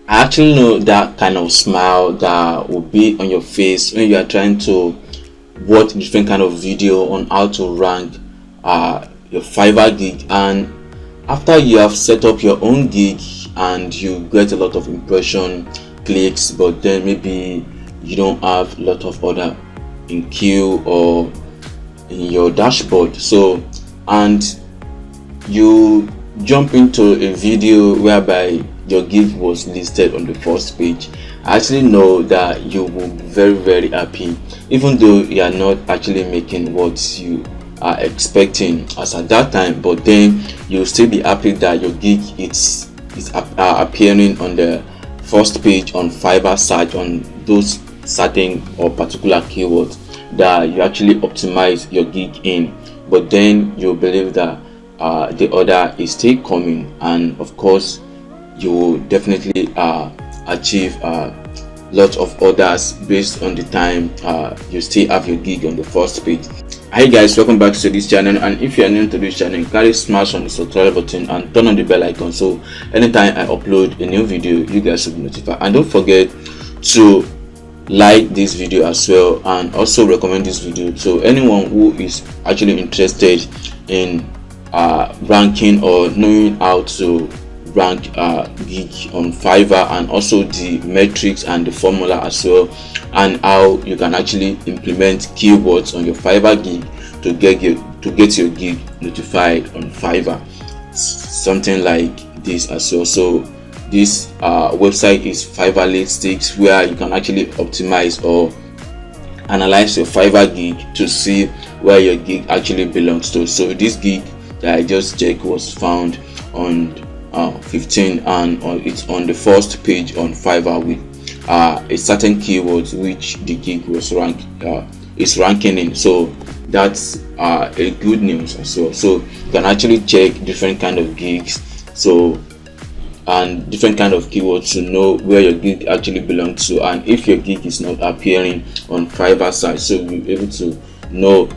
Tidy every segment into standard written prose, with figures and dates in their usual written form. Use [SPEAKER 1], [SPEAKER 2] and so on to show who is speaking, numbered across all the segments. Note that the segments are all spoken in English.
[SPEAKER 1] I actually know that kind of smile that will be on your face when you are trying to watch different kind of video on how to rank your Fiverr gig, and after you have set up your own gig and you get a lot of impression clicks, but then maybe you don't have a lot of order in queue or in your dashboard, so and you jump into a video whereby your gig was listed on the first page. I actually know that you will be very happy, even though you are not actually making what you are expecting as at that time, but then you'll still be happy that your gig is appearing on the first page on Fiverr search on those certain or particular keywords that you actually optimize your gig in. But then you believe that the order is still coming, and of course you will definitely achieve lot of orders based on the time you still have your gig on the first page. Hi guys, welcome back to this channel, and if you are new to this channel, kindly smash on the subscribe button and turn on the bell icon so anytime I upload a new video you guys will be notified. And don't forget to like this video as well, and also recommend this video to anyone who is actually interested in ranking or knowing how to rank gig on Fiverr, and also the metrics and the formula as well, and how you can actually implement keywords on your Fiverr gig to get your gig notified on Fiverr, something like this as well. So this website is Fiverr Statistics, where you can actually optimize or analyze your Fiverr gig to see where your gig actually belongs to. So this gig that I just checked was found on 15, and it's on the first page on Fiverr with a certain keywords which the gig was ranking in. So that's a good news as well. So you can actually check different kind of gigs, so and different kind of keywords to know where your gig actually belongs to, and if your gig is not appearing on Fiverr site, so you'll be able to know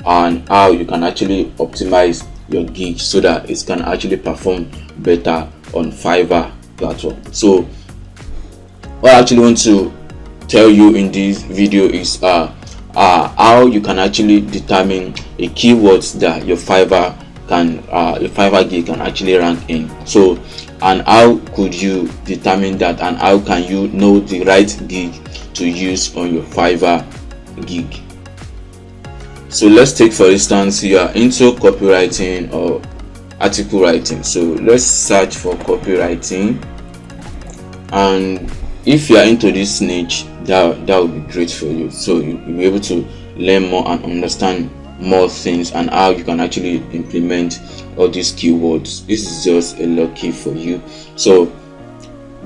[SPEAKER 1] and how you can actually optimize your gig so that it can actually perform better on Fiverr platform. So what I actually want to tell you in this video is how you can actually determine a keywords that your Fiverr gig can actually rank in. So, and how could you determine that, and how can you know the right gig to use on your Fiverr gig? So let's take, for instance, you are into copywriting or article writing. So let's search for copywriting, and if you are into this niche, that will be great for you. So you'll be able to learn more and understand more things, and how you can actually implement all these keywords. This is just a lucky for you. So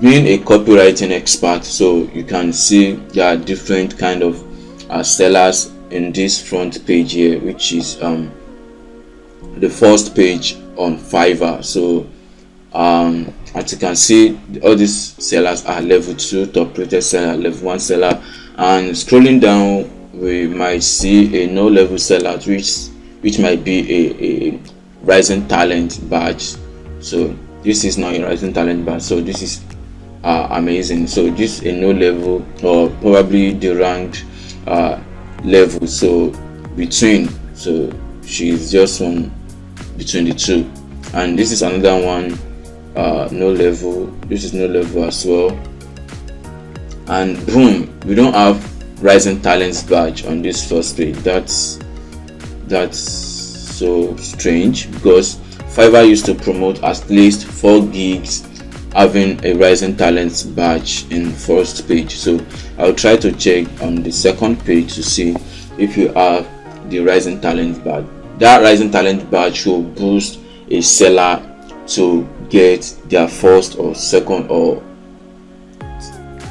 [SPEAKER 1] being a copywriting expert, so you can see there are different kind of sellers in this front page here, which is the first page on Fiverr. So as you can see, all these sellers are level 2 top rated seller, level 1 seller, and scrolling down we might see a no level seller which might be a rising talent badge. So this is not a rising talent badge, so this is amazing. So this is a no level, or probably the ranked level, so between, so she's just one between the two. And this is another one, no level. This is no level as well, and boom, we don't have rising talents badge on this first page. That's so strange, because Fiverr used to promote at least 4 gigs having a rising talents badge in first page. So I'll try to check on the second page to see if you have the rising talent badge. That rising talent badge will boost a seller to get their first or second or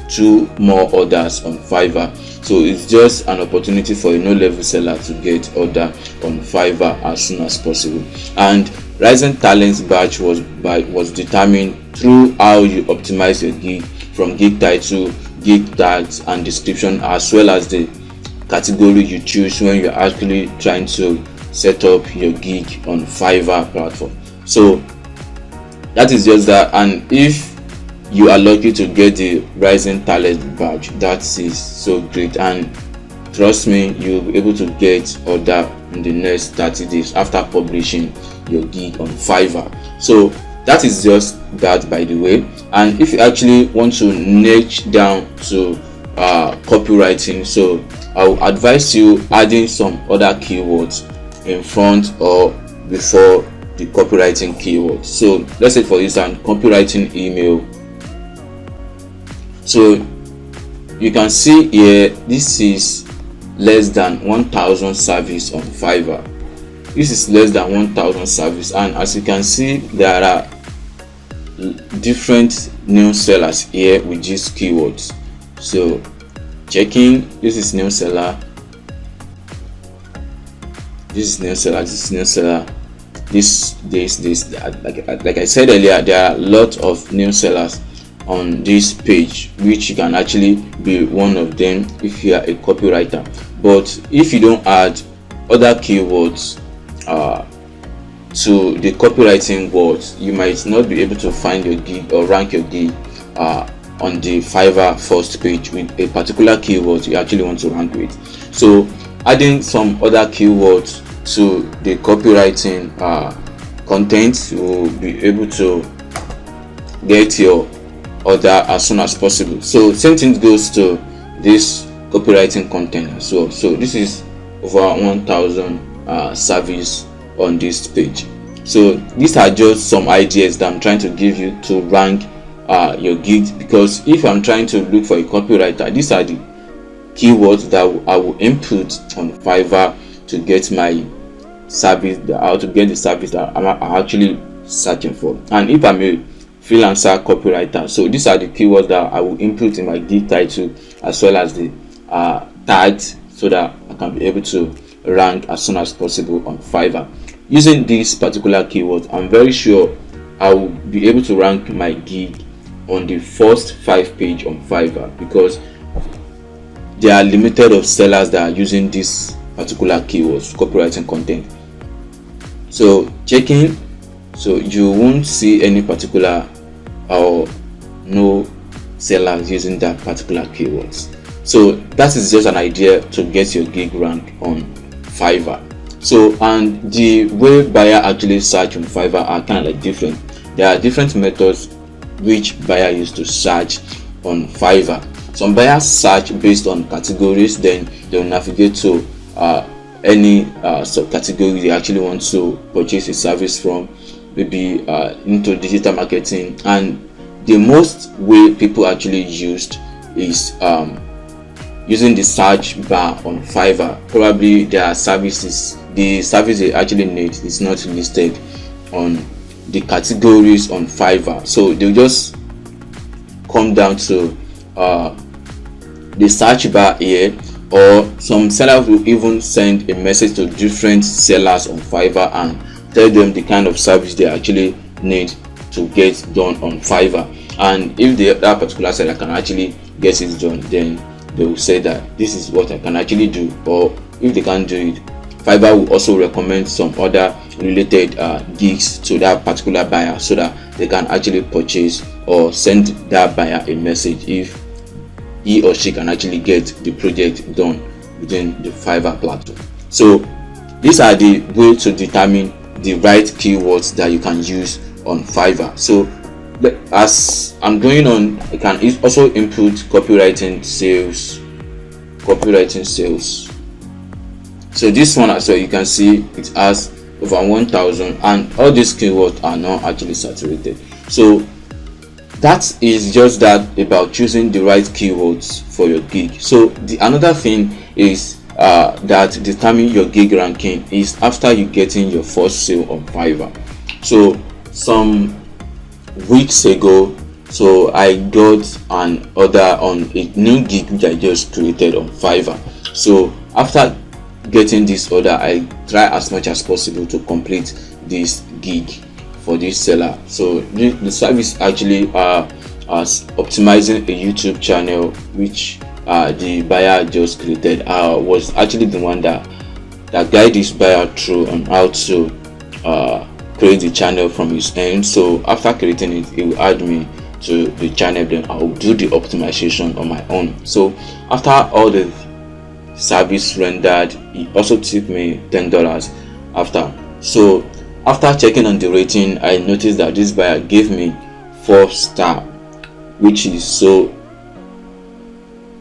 [SPEAKER 1] 2 more orders on Fiverr. So it's just an opportunity for a no level seller to get order on Fiverr as soon as possible. And rising talents badge was determined through how you optimize your gig, from gig title, gig tags and description, as well as the category you choose when you're actually trying to set up your gig on Fiverr platform. So that is just that. And if you are lucky to get the Rising Talent badge. That is so great, and trust me, you'll be able to get order in the next 30 days after publishing your gig on Fiverr. So that is just that, by the way. And if you actually want to niche down to copywriting, so I will advise you adding some other keywords in front or before the copywriting keywords. So let's say, for instance, copywriting email. So you can see here, this is less than 1,000 service on Fiverr. This is less than 1,000 service, and as you can see, there are different new sellers here with these keywords. So checking, this is new seller, this is new seller, this is new seller, this like I said earlier, there are a lot of new sellers on this page, which you can actually be one of them if you are a copywriter. But if you don't add other keywords to the copywriting words, you might not be able to find your gig or rank your gig on the Fiverr first page with a particular keyword you actually want to rank with. So adding some other keywords to the copywriting content, you will be able to get your order as soon as possible. So same thing goes to this copywriting content as well. So this is over 1,000 service on this page. So these are just some ideas that I'm trying to give you to rank your gigs, because if I'm trying to look for a copywriter, these are the keywords that I will input on Fiverr to get my service, how to get the service that I'm actually searching for. And if I'm a freelancer copywriter, so these are the keywords that I will input in my gig title as well as the tags, so that I can be able to rank as soon as possible on Fiverr. Using these particular keywords, I'm very sure I will be able to rank my gig on the first 5 page on Fiverr, because there are limited of sellers that are using this particular keywords, copywriting content. So checking, so you won't see any particular or no sellers using that particular keywords. So that is just an idea to get your gig rank on Fiverr. So, and the way buyer actually search on Fiverr are kind of like different. There are different methods which buyer use to search on Fiverr. Some buyers search based on categories, then they'll navigate to any subcategory they actually want to purchase a service from, maybe into digital marketing. And the most way people actually used is using the search bar on Fiverr. Probably their services, the service they actually need is not listed on the categories on Fiverr, so they'll just come down to the search bar here, or some sellers will even send a message to different sellers on Fiverr and tell them the kind of service they actually need to get done on Fiverr. And if that particular seller can actually get it done, then they will say that this is what I can actually do. Or if they can't do it, Fiverr will also recommend some other related gigs to that particular buyer, so that they can actually purchase or send that buyer a message if he or she can actually get the project done within the Fiverr platform. So these are the way to determine the right keywords that you can use on Fiverr. So as I'm going on, I can also input copywriting sales. So this one as well, you can see it has over 1,000, and all these keywords are not actually saturated. So that is just that about choosing the right keywords for your gig. So another thing is that determine your gig ranking is after you getting your first sale on Fiverr. So some weeks ago, so I got an order on a new gig which I just created on Fiverr. So after getting this order, I try as much as possible to complete this gig for this seller. So the service actually as optimizing a YouTube channel which the buyer just created. Was actually the one that guide this buyer through on how to create the channel from his end. So after creating it, he will add me to the channel, then I'll do the optimization on my own. So after all the service rendered, it also took me $10 after. So after checking on the rating, I noticed that this buyer gave me 4-star, which is so,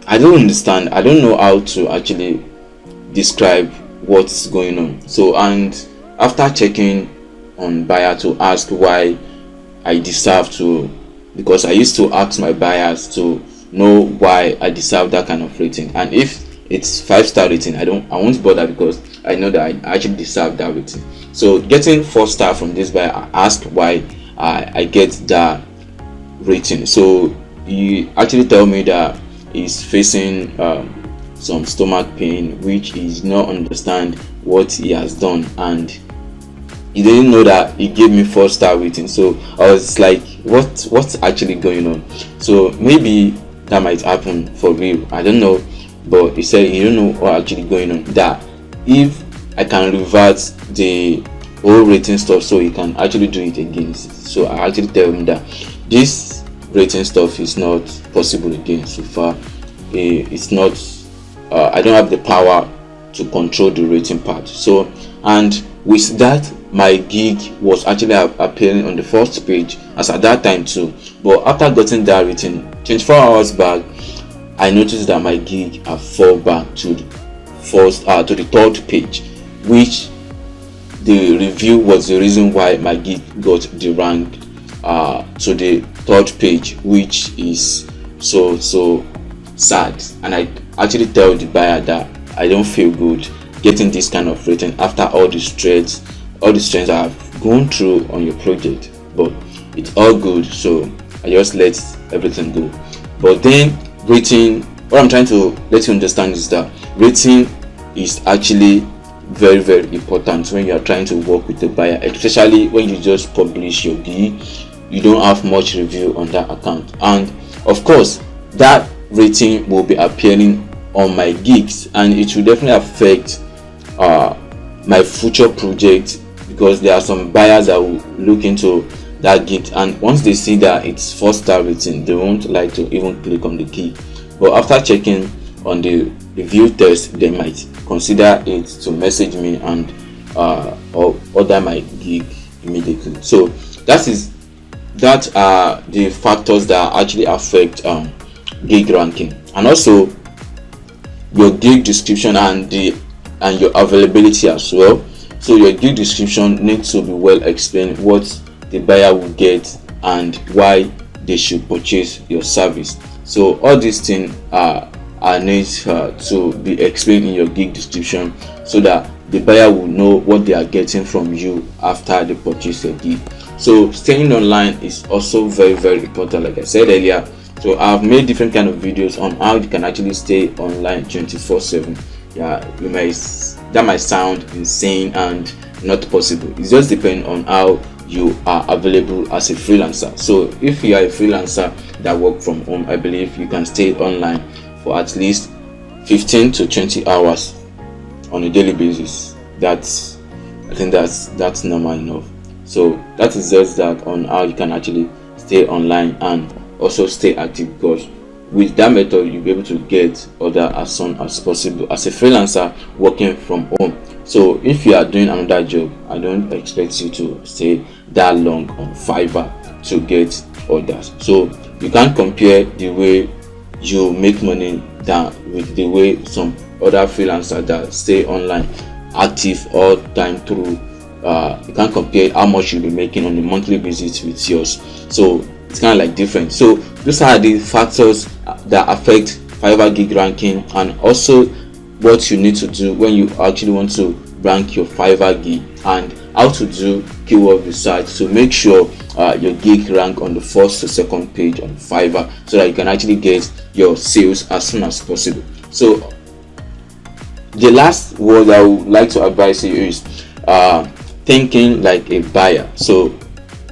[SPEAKER 1] I don't understand. I don't know how to actually describe what's going on. So, and after checking on buyer to ask why I deserve to, because I used to ask my buyers to know why I deserve that kind of rating, and if it's 5-star rating, I won't bother, because I know that I actually deserve that rating. So getting 4-star from this buyer, I asked why I get that rating. So he actually told me that he's facing some stomach pain, which is not understand what he has done, and he didn't know that he gave me 4-star rating. So I was like, what's actually going on? So maybe that might happen for real, I don't know. But he said he don't know what actually going on, that if I can revert the old rating stuff so he can actually do it again. So I actually tell him that this rating stuff is not possible again. So far it's not, I don't have the power to control the rating part. So, and with that, my gig was actually appearing on the first page as at that time too. But after getting that rating 24 hours back, I noticed that my gig have fall back to the third page, which the review was the reason why my gig got the rank to the third page, which is so sad. And I actually tell the buyer that I don't feel good getting this kind of rating after all the stress I've gone through on your project, but it's all good, so I just let everything go. But then rating, what I'm trying to let you understand is that rating is actually very, very important when you are trying to work with a buyer, especially when you just publish your gig. You don't have much review on that account, and of course that rating will be appearing on my gigs, and it will definitely affect my future project, because there are some buyers that will look into that gig, and once they see that it's 4-star rating, they won't like to even click on the gig. But after checking on the review test, they might consider it to message me and or order my gig immediately. So that are the factors that actually affect gig ranking, and also your gig description and your availability as well. So your gig description needs to be well explained, what the buyer will get and why they should purchase your service. So all these things are needs to be explained in your gig description, so that the buyer will know what they are getting from you after they purchase your gig. So staying online is also very, very important, like I said earlier. So I've made different kind of videos on how you can actually stay online 24/7. Yeah, that might sound insane and not possible. It just depends on how you are available as a freelancer. So if you are a freelancer that work from home, I believe you can stay online for at least 15 to 20 hours on a daily basis. I think that's normal enough. So that is just that on how you can actually stay online and also stay active, because with that method you'll be able to get order as soon as possible as a freelancer working from home. So if you are doing another job, I don't expect you to stay that long on Fiverr to get orders. So you can't compare the way you make money that with the way some other freelancers that stay online active all time through. You can't compare how much you'll be making on a monthly basis with yours. So it's kind of like different. So these are the factors that affect Fiverr gig ranking, and also what you need to do when you actually want to rank your Fiverr gig, and how to do keyword research to make sure your gig rank on the first to second page on Fiverr, so that you can actually get your sales as soon as possible. So the last word I would like to advise you is thinking like a buyer. So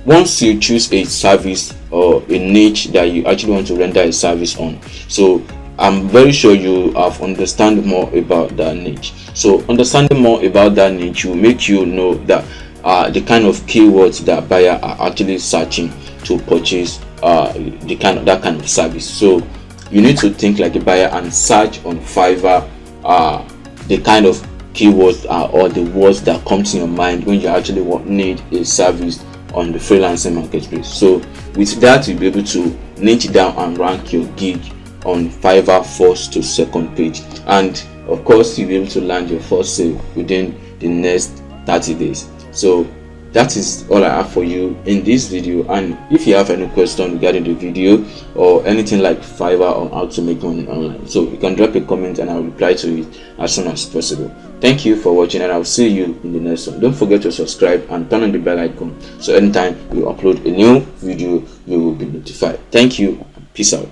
[SPEAKER 1] once you choose a service or a niche that you actually want to render a service on, so I'm very sure you have understand more about that niche. So understanding more about that niche will make you know that the kind of keywords that buyer are actually searching to purchase that kind of service. So you need to think like a buyer and search on Fiverr the kind of keywords or the words that come to your mind when you actually need a service on the freelancing marketplace. So with that, you'll be able to niche down and rank your gig on Fiverr first to second page, and of course you'll be able to land your first sale within the next 30 days. So that is all I have for you in this video, and if you have any question regarding the video or anything like Fiverr or how to make money online, so you can drop a comment and I'll reply to it as soon as possible. Thank you for watching, and I'll see you in the next one. Don't forget to subscribe and turn on the bell icon so anytime we upload a new video you will be notified. Thank you and peace out.